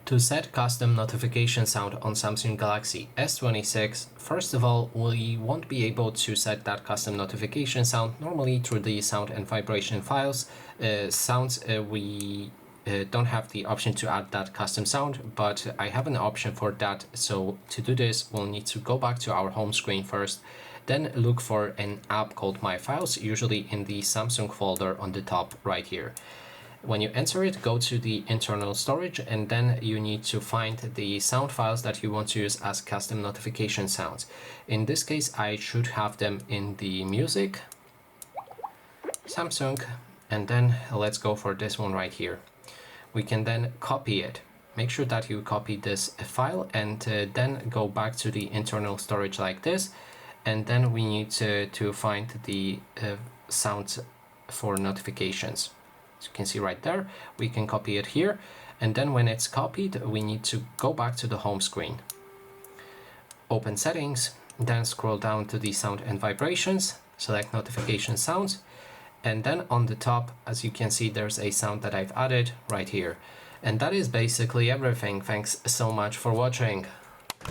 To set custom notification sound on Samsung Galaxy S26, first of all, we won't be able to set that custom notification sound normally through the sound and vibration files. We don't have the option to add that custom sound, but I have an option for that. So to do this, we'll need to go back to our home screen first, then look for an app called My Files, usually in the Samsung folder on the top right here. When you enter it, go to the internal storage, and then you need to find the sound files that you want to use as custom notification sounds. In this case, I should have them in the music, Samsung, and then let's go for this one right here. We can then copy it. Make sure that you copy this file and then go back to the internal storage like this. And then we need to find the sounds for notifications. As you can see right there, we can copy it here. And then when it's copied, we need to go back to the home screen. Open settings, then scroll down to the sound and vibrations, select notification sounds. And then on the top, as you can see, there's a sound that I've added right here. And that is basically everything. Thanks so much for watching.